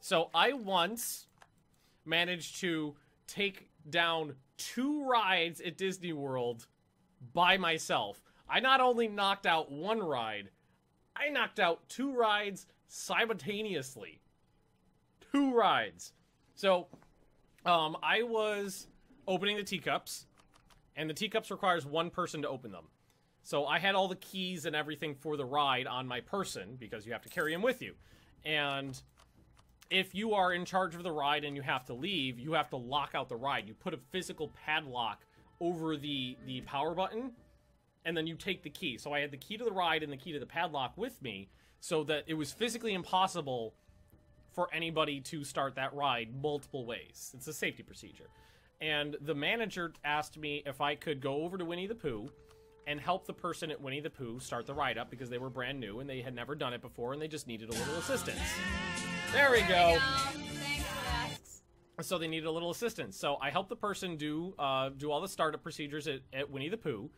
So I once managed to take down 2 rides at Disney World by myself. I not only knocked out 1 ride, I knocked out 2 rides simultaneously. 2 rides. So, I was opening the teacups, and the teacups requires 1 person to open them. So I had all the keys and everything for the ride on my person, because you have to carry them with you. And if you are in charge of the ride and you have to leave, you have to lock out the ride. You put a physical padlock over the power button, and then you take the key. So I had the key to the ride and the key to the padlock with me, so that it was physically impossible for anybody to start that ride multiple ways. It's a safety procedure. And the manager asked me if I could go over to Winnie the Pooh and help the person at Winnie the Pooh start the ride up, because they were brand new and they had never done it before and they just needed a little assistance. There we go. Thanks for that. So they needed a little assistance. So I helped the person do all the startup procedures at Winnie the Pooh.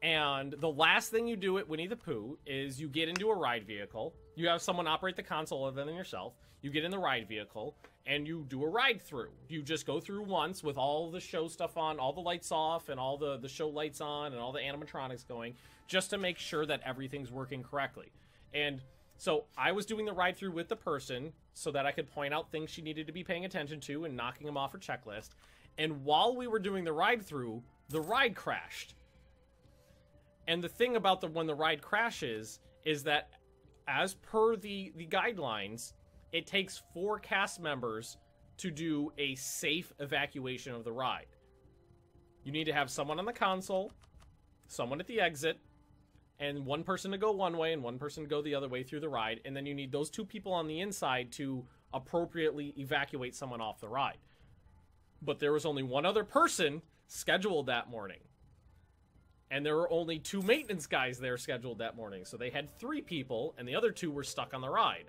And the last thing you do at Winnie the Pooh is you get into a ride vehicle. You have someone operate the console other than yourself. You get in the ride vehicle, and you do a ride through. You just go through once with all the show stuff on, all the lights off, and all the show lights on, and all the animatronics going, just to make sure that everything's working correctly. And so I was doing the ride through with the person so that I could point out things she needed to be paying attention to and knocking them off her checklist. And while we were doing the ride through, the ride crashed. And the thing about when the ride crashes is that, as per the guidelines, it takes 4 cast members to do a safe evacuation of the ride. You need to have someone on the console, someone at the exit, and 1 person to go one way and 1 person to go the other way through the ride. And then you need those 2 people on the inside to appropriately evacuate someone off the ride. But there was only 1 other person scheduled that morning. And there were only 2 maintenance guys there scheduled that morning. So they had 3 people, and the other 2 were stuck on the ride.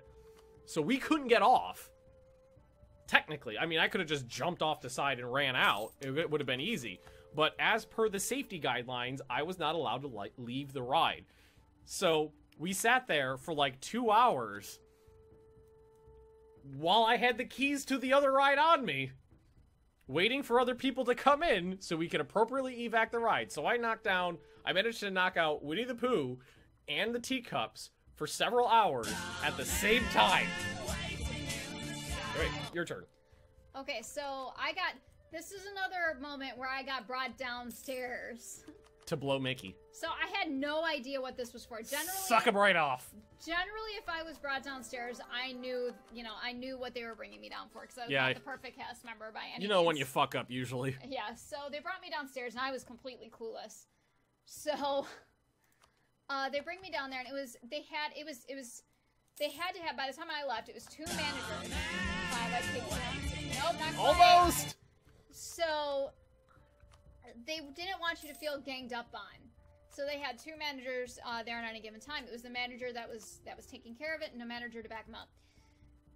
So we couldn't get off. Technically. I mean, I could have just jumped off the side and ran out. It would have been easy. But as per the safety guidelines, I was not allowed to leave the ride. So we sat there for like 2 hours while I had the keys to the other ride on me, waiting for other people to come in so we could appropriately evac the ride. So I managed to knock out Winnie the Pooh and the teacups for several hours at the same time. Wait, your turn. Okay, so this is another moment where I got brought downstairs. To blow Mickey. So I had no idea what this was for. Generally, suck him right off. Generally, if I was brought downstairs, I knew what they were bringing me down for, because I was not the perfect cast member by any means. When you fuck up, usually. Yeah, so they brought me downstairs, and I was completely clueless. So, they bring me down there, and they had to have, by the time I left, it was 2 managers. 5, I picked one. Nope, not quite. Almost! So, they didn't want you to feel ganged up on. So they had 2 managers there at any given time. It was the manager that was taking care of it, and a manager to back him up.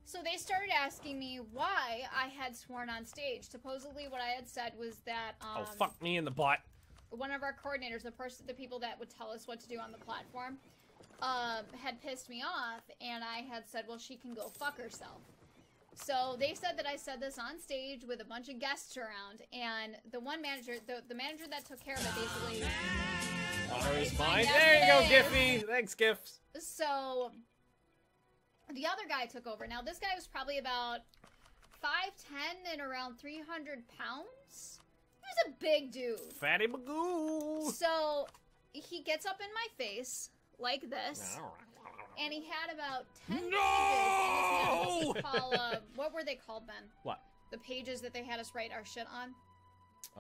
So they started asking me why I had sworn on stage. Supposedly what I had said was that oh, fuck me in the butt. One of our coordinators, the people that would tell us what to do on the platform, had pissed me off, and I had said, well, she can go fuck herself. So they said that I said this on stage with a bunch of guests around, and the one manager, the manager that took care of it, basically. Honor is mine. There you go, Giffy. Thanks, Giffs. So the other guy took over. Now this guy was probably about 5'10" and around 300 pounds. He was a big dude. Fatty Magoo. So he gets up in my face like this. And he had about 10 pages in his hand. What were they called, Ben? What? The pages that they had us write our shit on?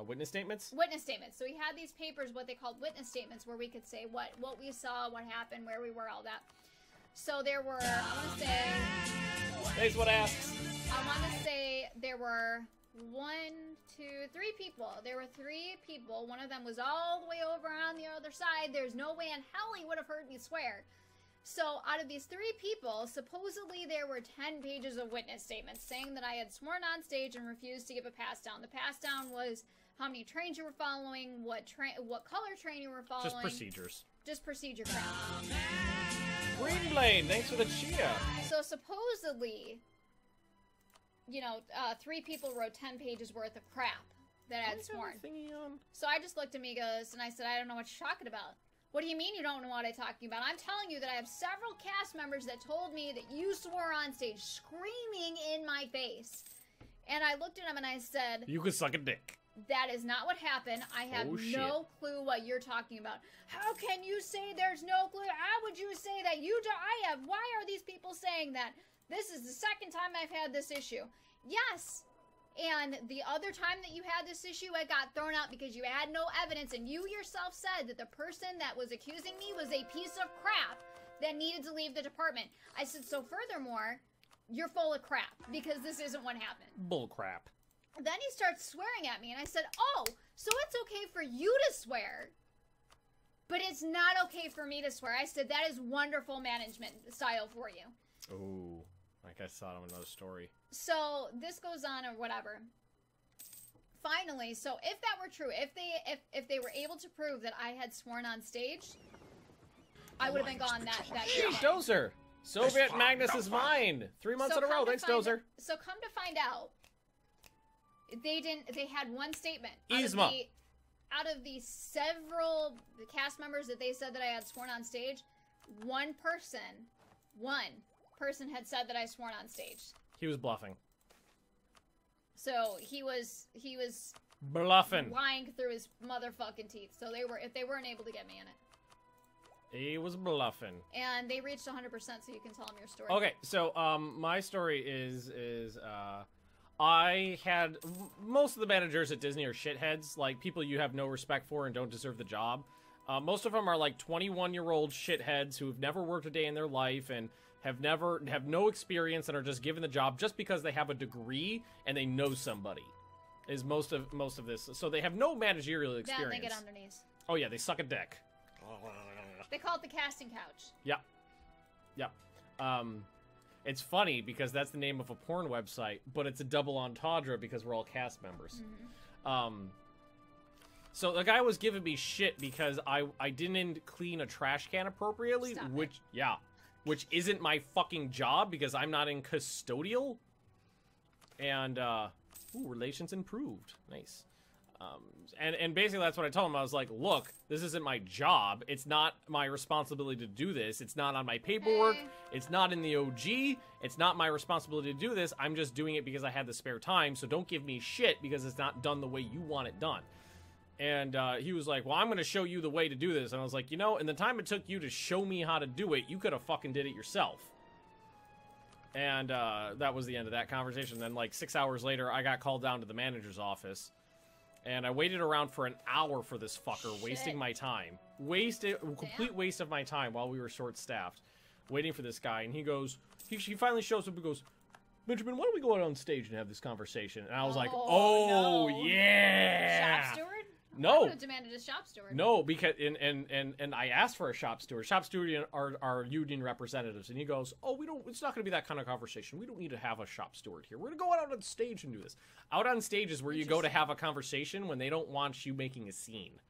Witness statements? Witness statements. So he had these papers, what they called witness statements, where we could say what we saw, what happened, where we were, all that. So there were, I want to say... Thanks, what asks. I want to say there were 3 people. There were 3 people. One of them was all the way over on the other side. There's no way in hell he would have heard me swear. So, out of these 3 people, supposedly there were 10 pages of witness statements saying that I had sworn on stage and refused to give a pass down. The pass down was how many trains you were following, what color train you were following. Just procedures. Just procedure crap. Green Blade, thanks for the chia. So, supposedly, 3 people wrote 10 pages worth of crap that I had sworn. So I just looked at Migos and I said, I don't know what you're talking about. What do you mean you don't know what I'm talking about? I'm telling you that I have several cast members that told me that you swore on stage, screaming in my face. And I looked at him and I said, you could suck a dick. That is not what happened. I have no clue what you're talking about. How can you say there's no clue? How would you say that? Why are these people saying that? This is the second time I've had this issue. Yes. And the other time that you had this issue, it got thrown out because you had no evidence. And you yourself said that the person that was accusing me was a piece of crap that needed to leave the department. I said, so furthermore, you're full of crap because this isn't what happened. Bull crap. Then he starts swearing at me, and I said, oh, so it's okay for you to swear, but it's not okay for me to swear. I said, that is wonderful management style for you. Ooh, like I saw it in another story. So this goes on or whatever. Finally, so if that were true, if they were able to prove that I had sworn on stage, I would have been gone that Hey, Dozer! Soviet Magnus is mine! 3 months in a row, thanks, Dozer. So come to find out, they had one statement. Yzma. Out of the several cast members that they said that I had sworn on stage, one person had said that I sworn on stage. He was bluffing. So he was bluffing, lying through his motherfucking teeth. So if they weren't able to get me in it. He was bluffing. And they reached 100%, so you can tell them your story. Okay, so my story is I had most of the managers at Disney are shitheads, like people you have no respect for and don't deserve the job. Most of them are like 21-year-old shitheads who have never worked a day in their life and have no experience and are just given the job just because they have a degree and they know somebody. Is most of this. So they have no managerial experience. Then they get on their knees. Oh yeah, they suck a dick. They call it the casting couch. Yep. It's funny because that's the name of a porn website, but it's a double entendre because we're all cast members. Mm-hmm. So the guy was giving me shit because I didn't clean a trash can appropriately, which isn't my fucking job because I'm not in custodial. And relations improved. Nice. And basically that's what I told him. I was like, look, this isn't my job. It's not my responsibility to do this. It's not on my paperwork. Hey. It's not in the OG. It's not my responsibility to do this. I'm just doing it because I had the spare time. So don't give me shit because it's not done the way you want it done. And he was like, well, I'm going to show you the way to do this. And I was like, in the time it took you to show me how to do it, you could have fucking did it yourself. And that was the end of that conversation. Then like 6 hours later, I got called down to the manager's office. And I waited around for an hour for this fucker, wasting my time. Complete waste of my time while we were short-staffed, waiting for this guy. And he goes, he finally shows up and goes, Benjamin, why don't we go out on stage and have this conversation? And I was like, no. Yeah! Shop steward? No. I would have demanded a shop steward. No, because and I asked for a shop steward. Shop steward are union representatives, and he goes, "Oh, it's not going to be that kind of conversation. We don't need to have a shop steward here. We're going to go out on stage and do this. Out on stage is where you go to have a conversation when they don't want you making a scene."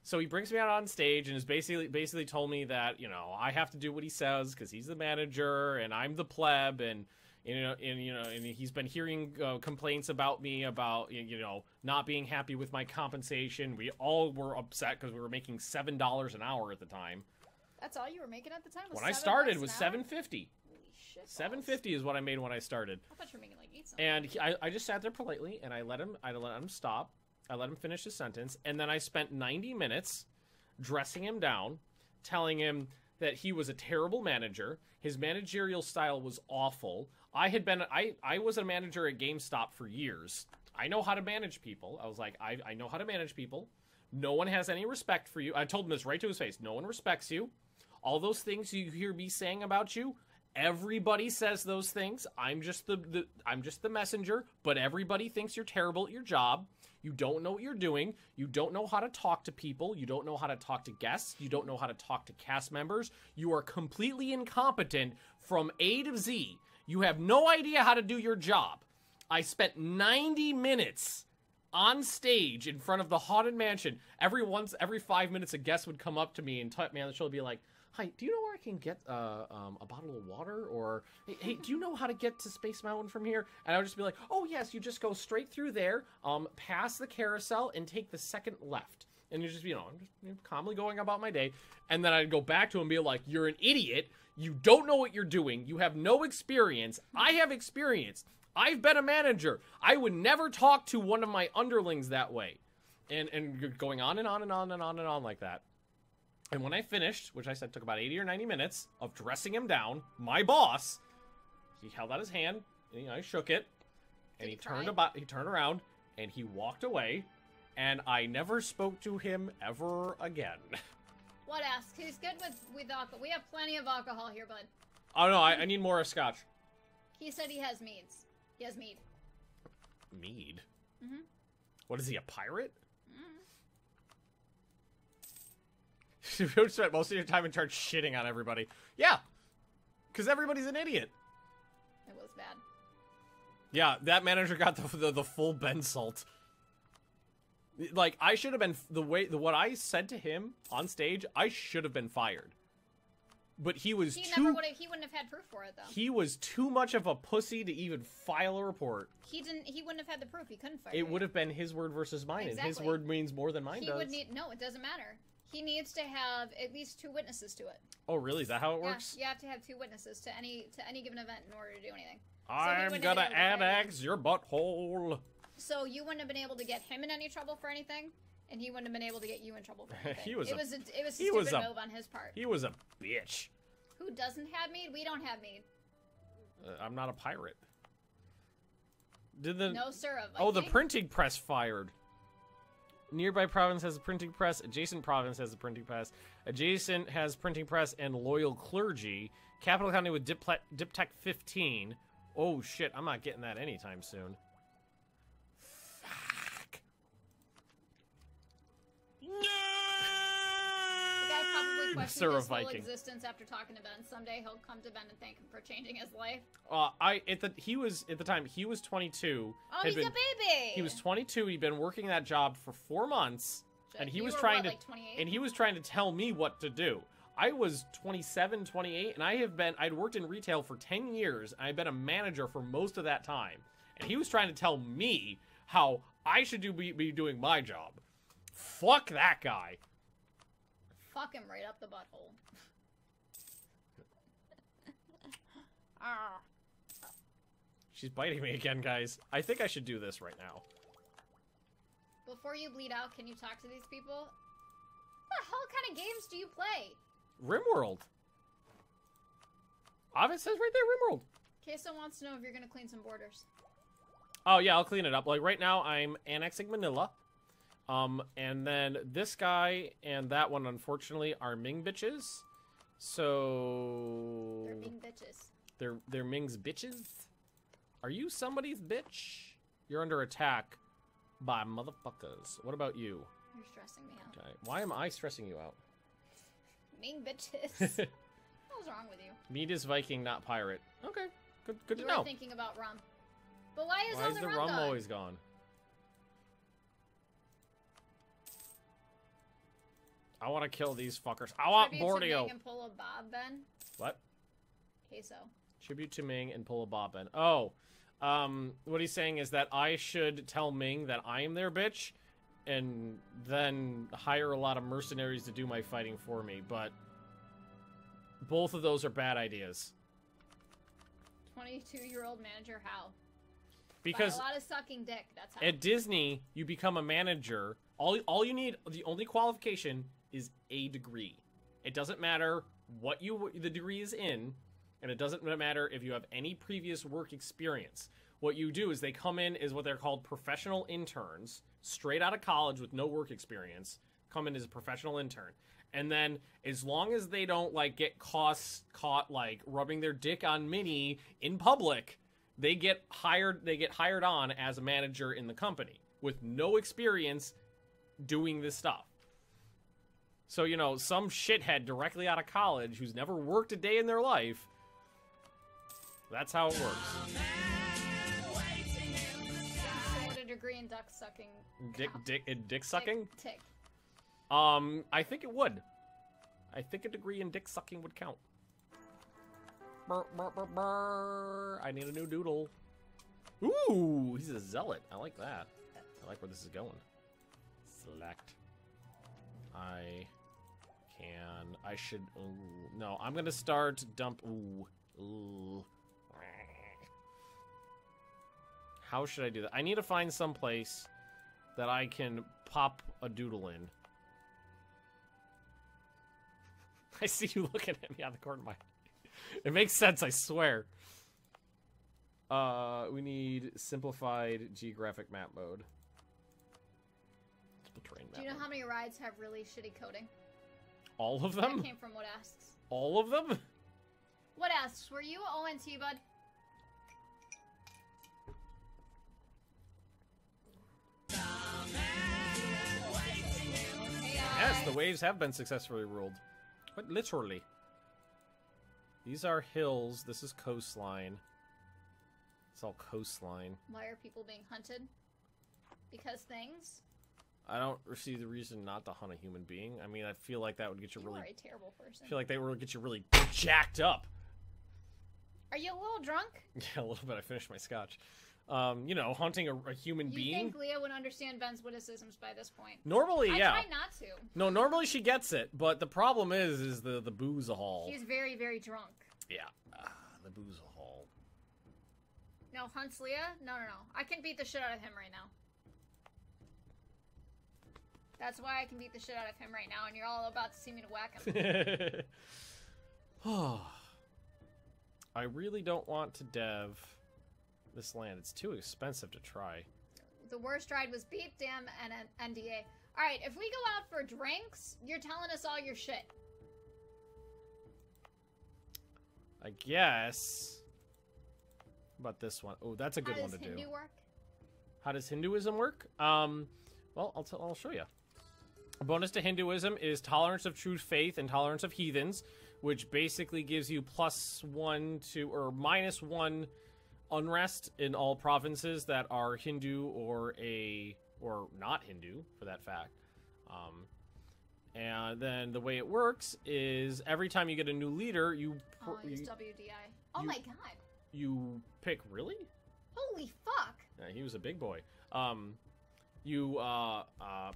So he brings me out on stage and is basically told me that I have to do what he says because he's the manager and I'm the pleb and. And he's been hearing complaints about me about not being happy with my compensation. We all were upset because we were making $7 an hour at the time. That's all you were making at the time? When I started, it was $7.50. Holy shit. $7.50 is what I made when I started. I thought you were making like $8 something. And I just sat there politely and I let him stop. I let him finish his sentence, and then I spent 90 minutes dressing him down, telling him that he was a terrible manager. His managerial style was awful. I was a manager at GameStop for years. I know how to manage people. I was like, I know how to manage people. No one has any respect for you. I told him this right to his face. No one respects you. All those things you hear me saying about you, everybody says those things. I'm just the messenger, but everybody thinks you're terrible at your job. You don't know what you're doing. You don't know how to talk to people. You don't know how to talk to guests. You don't know how to talk to cast members. You are completely incompetent from A to Z. You have no idea how to do your job. I spent 90 minutes on stage in front of the Haunted Mansion. Every 5 minutes, a guest would come up to me and tap me on the shoulder and be like, "Hi, do you know where I can get a bottle of water? Or her, hey, do you know how to get to Space Mountain from here? And I would just be like, oh yes, you just go straight through there, past the carousel, and take the second left. And you're just, I'm just calmly going about my day. And then I'd go back to him and be like, you're an idiot. You don't know what you're doing. You have no experience. I have experience. I've been a manager. I would never talk to one of my underlings that way. And going on and on and on and on and on like that. And when I finished, which I said took about 80 or 90 minutes of dressing him down, my boss, he held out his hand, and I shook it, and he turned around, and he walked away, and I never spoke to him ever again. What else? He's good with alcohol. We have plenty of alcohol here, bud. Oh no, I need more scotch. He said he has meads. He has mead. Mead? Mm-hmm. What is he, a pirate? Mm-hmm. You spent most of your time in charge shitting on everybody. Yeah, because everybody's an idiot. It was bad. Yeah, that manager got the full Ben salt. Like, I should have been what I said to him on stage. I should have been fired. But he was he wouldn't have had proof for it though. He was too much of a pussy to even file a report. He wouldn't have had the proof. He couldn't fire it. It would have been his word versus mine, exactly. And his word means more than mine does. No, it doesn't matter. He needs to have at least 2 witnesses to it. Oh, really? Is that how it works? Yeah, you have to have 2 witnesses to any given event in order to do anything. I'm gonna annex your butthole. So you wouldn't have been able to get him in any trouble for anything, and he wouldn't have been able to get you in trouble for anything. It was a stupid move on his part. He was a bitch. Who doesn't have mead? We don't have mead. I'm not a pirate. No, sir. The printing press fired. Nearby province has a printing press. Adjacent province has a printing press. Adjacent has printing press and loyal clergy. Capital County with Diptech 15. Oh shit, I'm not getting that anytime soon. Fuck. No! The guy probably questioned his whole existence after talking to Ben. Someday he'll come to Ben and thank him for changing his life. He was 22. Oh, he's a baby. He was 22. He'd been working that job for 4 months, and he was trying to tell me what to do. I was 27, 28, and I'd worked in retail for 10 years, and I'd been a manager for most of that time. And he was trying to tell me how I should be doing my job. Fuck that guy. Fuck him right up the butthole. She's biting me again, guys. I think I should do this right now. Before you bleed out, can you talk to these people? What the hell kind of games do you play? RimWorld. It says right there, RimWorld. Queso wants to know if you're gonna clean some borders. Oh yeah, I'll clean it up. Like right now, I'm annexing Manila. And then this guy and that one, unfortunately, are Ming bitches. So they're Ming bitches. They're Ming's bitches. Are you somebody's bitch? You're under attack by motherfuckers. What about you? You're stressing me out. Okay. Why am I stressing you out? Ming bitches. What's wrong with you? Mead is Viking, not pirate. Okay. Good to know. You were thinking about rum. But why is all the rum gone? Always gone? I want to kill these fuckers. I want Borneo. Tribute to Ming and pull a bob, Ben. What? Queso. Tribute to Ming and pull a bob, Ben. Oh. What he's saying is that I should tell Ming that I am their bitch, and then hire a lot of mercenaries to do my fighting for me, but both of those are bad ideas. 22-year-old manager, how? Because by a lot of sucking dick, that's how. At Disney, you become a manager. All you need, the only qualification is a degree. It doesn't matter what the degree is in, and it doesn't matter if you have any previous work experience. What you do is they come in as what they're called professional interns, straight out of college with no work experience, come in as a professional intern. And then as long as they don't like get caught like rubbing their dick on Minnie in public, they get hired on as a manager in the company with no experience doing this stuff. So, some shithead directly out of college who's never worked a day in their life, that's how it works. A degree in duck sucking. Dick sucking? Tick. I think it would. I think a degree in dick sucking would count. I need a new doodle. Ooh, he's a zealot. I like that. I like where this is going. Select. I should. Ooh, no, I'm gonna start dump. Ooh. How should I do that? I need to find some place that I can pop a doodle in. I see you looking at me out of the corner of my eye. It makes sense, I swear. We need simplified geographic map mode. Terrain map Do you know mode. how many rides have really shitty coding? All of them? That came from What Asks. All of them? What Asks, were you ONT, bud? Yes, the waves have been successfully ruled. But literally. These are hills. This is coastline. It's all coastline. Why are people being hunted? Because things? I don't see the reason not to hunt a human being. I mean, I feel like that would get you You really... are a terrible person. I feel like they would get you really jacked up. Are you a little drunk? Yeah, a little bit. I finished my scotch. You know, hunting a human You being. think Leah would understand Ben's witticisms by this point? Normally, yeah. I try not to. No, normally she gets it, but the problem is the booze a haul. He's very, very drunk. Yeah, the booze a haul. No, hunts Leah? No. I can beat the shit out of him right now. That's why I can beat the shit out of him right now, and you're all about to see me to whack him. I really don't want to dev this land. It's too expensive to try. The worst ride was Beep Dam and an NDA. Alright, if we go out for drinks, you're telling us all your shit. I guess. How about this one? Oh, that's a good one to do. How does Hindu work? How does Hinduism work? Well, I'll show you. A bonus to Hinduism is tolerance of true faith and tolerance of heathens, which basically gives you +1 to or -1 unrest in all provinces that are Hindu or not Hindu, for that fact. And then the way it works is every time you get a new leader, you use WDI. Oh my god. You pick really? Holy fuck. Yeah, he was a big boy. You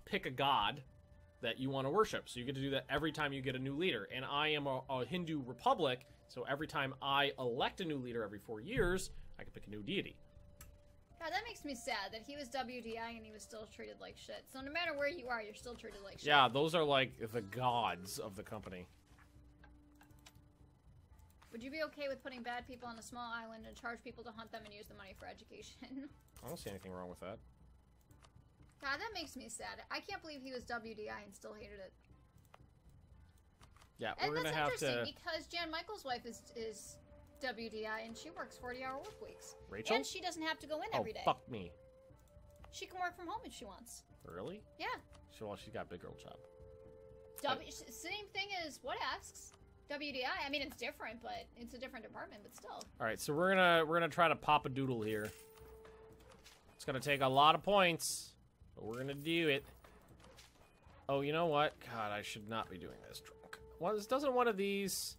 pick a god that you want to worship. So you get to do that every time you get a new leader. And I am a Hindu republic, so every time I elect a new leader every 4 years, I can pick a new deity. God, that makes me sad that he was WDI and he was still treated like shit. So no matter where you are, you're still treated like shit. Yeah, those are like the gods of the company. Would you be okay with putting bad people on a small island and charge people to hunt them and use the money for education? I don't see anything wrong with that. God, that makes me sad. I can't believe he was WDI and still hated it. Yeah, And we're gonna have that's to. interesting because Jan Michael's wife is WDI and she works 40-hour work weeks. Rachel? And she doesn't have to go in every day. Oh, fuck me. She can work from home if she wants. Really? Yeah. Well, she's got a big girl job. Same thing as What Asks. WDI. I mean, it's different, but it's a different department, but still. All right, so we're gonna try to pop a doodle here. It's gonna take a lot of points, but we're gonna do it. Oh, you know what? God, I should not be doing this drunk. Doesn't one of these?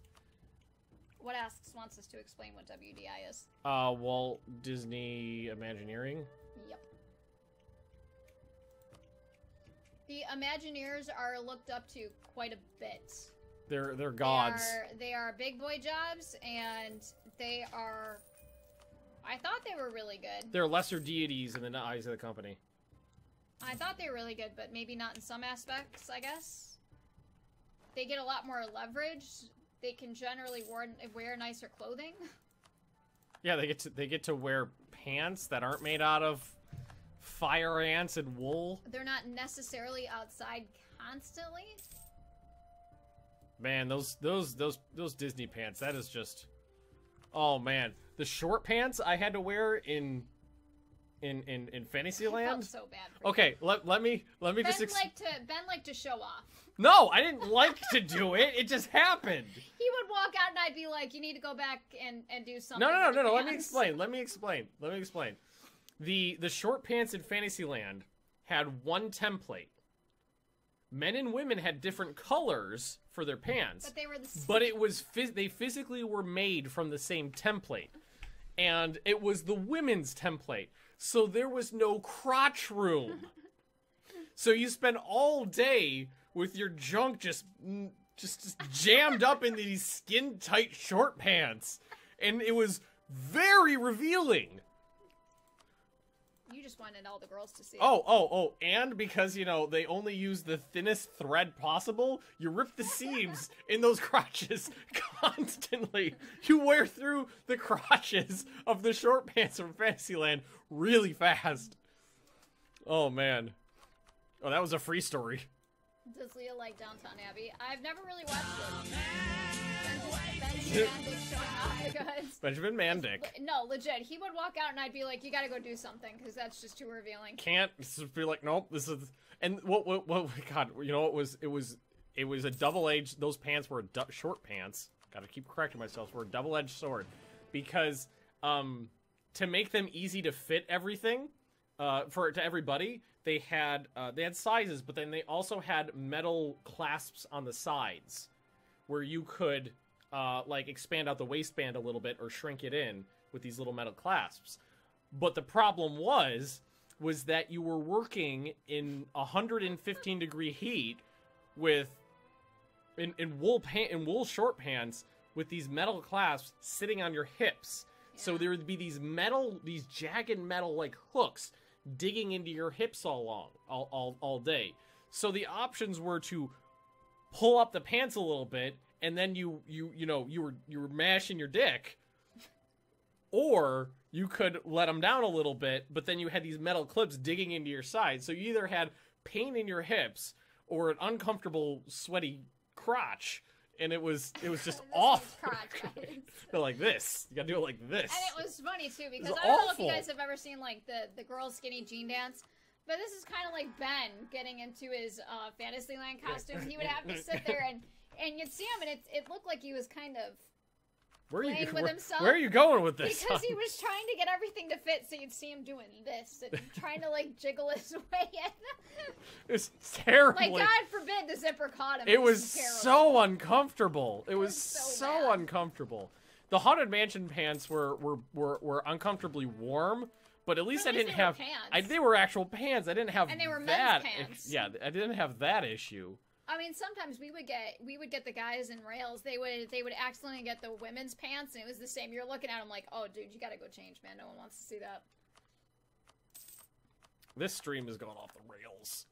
What Asks wants us to explain what WDI is. Walt Disney Imagineering. Yep. The Imagineers are looked up to quite a bit. They're gods. They are big boy jobs, and they are... I thought they were really good. They're lesser deities in the eyes of the company. I thought they were really good, but maybe not in some aspects, I guess. They get a lot more leverage. They can generally wear nicer clothing. Yeah, they get to wear pants that aren't made out of fire ants and wool. They're not necessarily outside constantly. Man, those Disney pants, that is just... Oh, man. The short pants I had to wear in Fantasyland? I felt so bad for Okay, let me Ben just... Ben liked to show off. No, I didn't like to do it. It just happened. He would walk out and I'd be like, you need to go back and do something. No. with the Let me pants." explain. The short pants in Fantasyland had one template. Men and women had different colors for their pants. But they were the same. But it was they physically were made from the same template. And it was the women's template. So there was no crotch room. So you spend all day with your junk just jammed up in these skin-tight short pants. And it was very revealing. You just wanted all the girls to see it. Oh, and because, you know, they only use the thinnest thread possible, you rip the seams in those crotches constantly. You wear through the crotches of the short pants from Fantasyland really fast. Oh, man. Oh, that was a free story. Does Leah like Downton Abbey? I've never really watched it. Benjamin Mandick. No, legit. He would walk out and I'd be like, you gotta go do something, because that's just too revealing. Can't just be like, nope, this is... And what, God, you know, it was a double-edged... Those pants were short pants. Gotta keep correcting myself. Were a double-edged sword. Because, to make them easy to fit everything, to everybody, they had sizes, but then they also had metal clasps on the sides where you could like expand out the waistband a little bit or shrink it in with these little metal clasps. But the problem was that you were working in 115 degree heat with in wool short pants with these metal clasps sitting on your hips. Yeah. So there would be these jagged metal like hooks digging into your hips all day. So the options were to pull up the pants a little bit, and then you were mashing your dick, or you could let them down a little bit, but then you had these metal clips digging into your side. So you either had pain in your hips or an uncomfortable sweaty crotch. And it was just awful. They're like this. You gotta do it like this. And it was funny too, because I don't know if you guys have ever seen like the girl skinny jean dance, but this is kind of like Ben getting into his Fantasyland costume. He would have to sit there and you'd see him, and it looked like he was kind of playing with himself. Where are you going with this? Because he was trying to get everything to fit, so you'd see him doing this and trying to like jiggle his way in. It's terrible. Like, God forbid the zipper caught him. It was so uncomfortable. It was so uncomfortable. The Haunted Mansion pants were uncomfortably warm, but at least I didn't have pants. They were actual pants. I didn't have and they were men's pants. Yeah, I didn't have that issue. I mean, sometimes we would get the guys in rails. They would accidentally get the women's pants, and it was the same. You're looking at them like, oh, dude, you gotta go change, man. No one wants to see that. This stream has gone off the rails.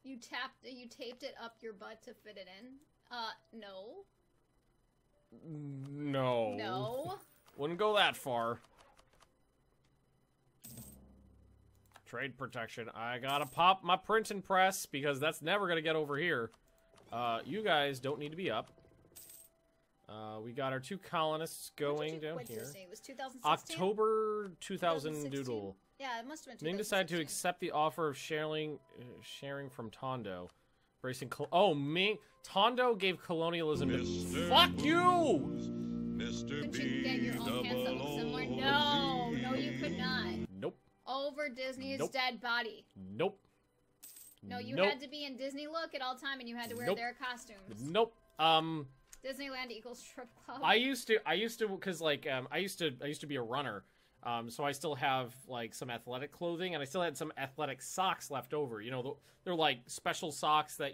You taped it up your butt to fit it in? No. No. No. Wouldn't go that far. Trade protection. I gotta pop my printing press because that's never gonna get over here. You guys don't need to be up. We got our 2 colonists going down here. It was 2016? October 2000 doodle. Yeah, it must have been 2016. Ning decided to accept the offer of sharing from Tondo. Bracing Tondo gave colonialism to... Fuck you! Could you get your own pants that look similar? No, you could not. Nope. Over Disney's dead body. Nope. No, you had to be in Disney look at all time, and you had to wear their costumes. Nope. Disneyland equals strip club. I used to, because like, I used to be a runner. So I still have like some athletic clothing, and I still had some athletic socks left over. You know, they're like special socks that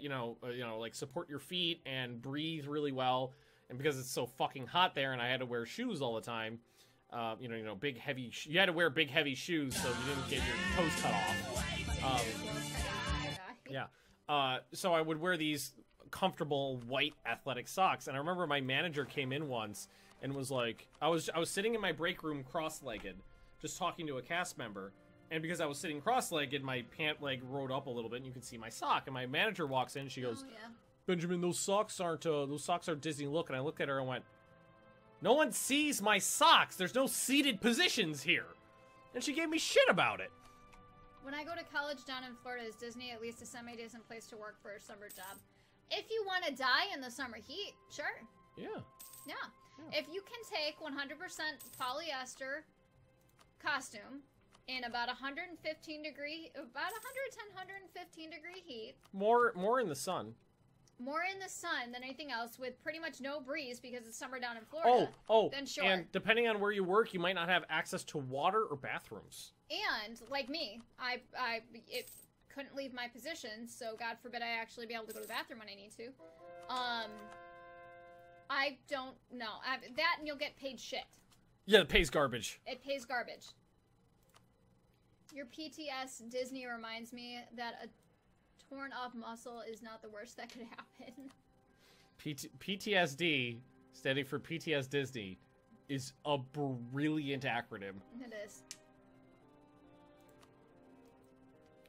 like support your feet and breathe really well. And because it's so fucking hot there, and I had to wear shoes all the time, big heavy. You had to wear big heavy shoes so you didn't get your toes cut off. So I would wear these comfortable white athletic socks, and I remember my manager came in once and was like, I was sitting in my break room cross-legged, just talking to a cast member, and because I was sitting cross-legged, my pant leg rode up a little bit, and you can see my sock. And my manager walks in, and she goes, "Benjamin, those socks are Disney look." And I looked at her and went, "No one sees my socks. There's no seated positions here." And she gave me shit about it. When I go to college down in Florida, is Disney at least a semi-decent place to work for a summer job? If you want to die in the summer heat, sure. Yeah. If you can take 100% polyester costume in about 110, 115 degree heat. More in the sun. More in the sun than anything else, with pretty much no breeze because it's summer down in Florida. Then sure. And depending on where you work, you might not have access to water or bathrooms. And like me, I couldn't leave my position, so God forbid I actually be able to go to the bathroom when I need to. I don't know. That and you'll get paid shit. Yeah, it pays garbage. It pays garbage. Your PTS Disney reminds me that a torn off muscle is not the worst that could happen. PTSD, standing for PTS Disney, is a brilliant acronym. It is.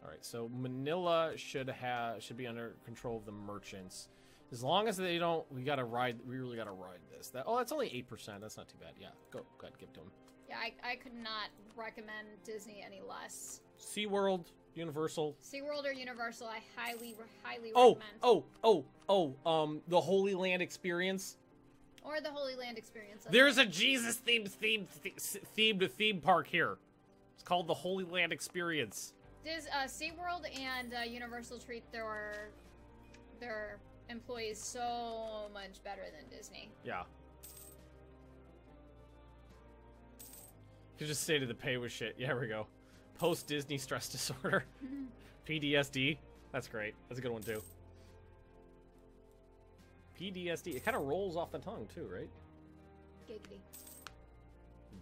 Alright, so Manila should be under control of the merchants. As long as they don't, we really gotta ride this. That's only 8%, that's not too bad. Yeah, go ahead, give it to them. Yeah, I could not recommend Disney any less. SeaWorld, Universal. SeaWorld or Universal, I highly recommend. The Holy Land Experience. Or the Holy Land Experience. There's a Jesus-themed theme park here. It's called the Holy Land Experience. SeaWorld and Universal treat their employees so much better than Disney. Yeah. You could just say to the pay with shit. Yeah, here we go. Post-Disney stress disorder. PDSD. That's great. That's a good one, too. PDSD. It kind of rolls off the tongue, too, right? Giggity.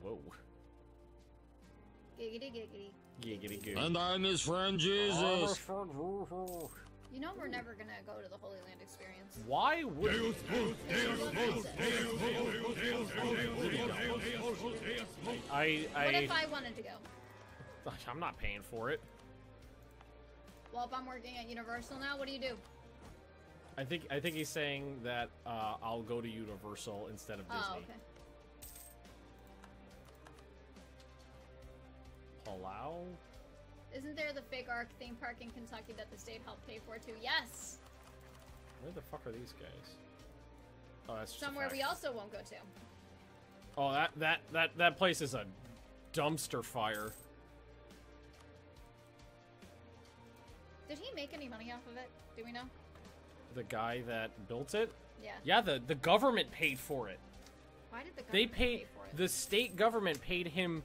Whoa. Giggity, giggity. Giggity, goo. And I'm his friend Jesus. You know we're never gonna go to the Holy Land Experience. Why would you? What if I wanted to go? I'm not paying for it. Well, if I'm working at Universal now, what do you do? I think he's saying that I'll go to Universal instead of Disney. Oh, okay. Palau? Isn't there the fake Ark theme park in Kentucky that the state helped pay for too? Yes. Where the fuck are these guys? Oh, that's just somewhere we also won't go to. Oh, that place is a dumpster fire. Did he make any money off of it? Do we know? The guy that built it? Yeah. Yeah, the government paid for it. Why did the government pay for it? The state government paid him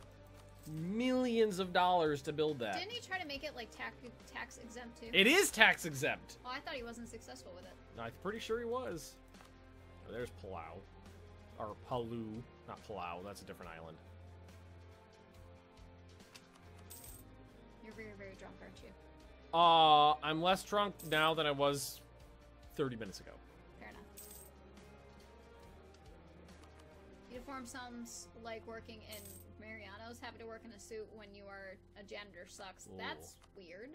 millions of dollars to build that. Didn't he try to make it like tax exempt too? It is tax exempt. Oh, I thought he wasn't successful with it. I'm pretty sure he was. Oh, there's Palau. Or Palu. Not Palau, that's a different island. You're very, very drunk, aren't you? I'm less drunk now than I was 30 minutes ago. Fair enough. Uniform sounds like working in Mariano's. Having to work in a suit when you are a janitor sucks. Ooh. That's weird.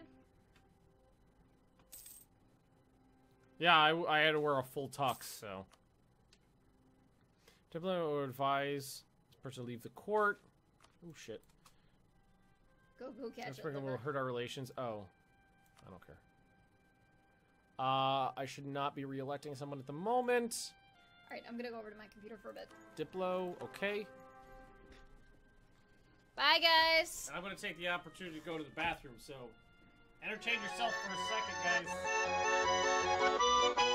Yeah, I had to wear a full tux, so. Typically, I would advise this person to leave the court. Oh, shit. Go catch This it. will hurt our relations. Oh. I don't care. I should not be re-electing someone at the moment. Alright, I'm gonna go over to my computer for a bit. Diplo, okay. Bye, guys! And I'm going to take the opportunity to go to the bathroom, so entertain yourself for a second, guys.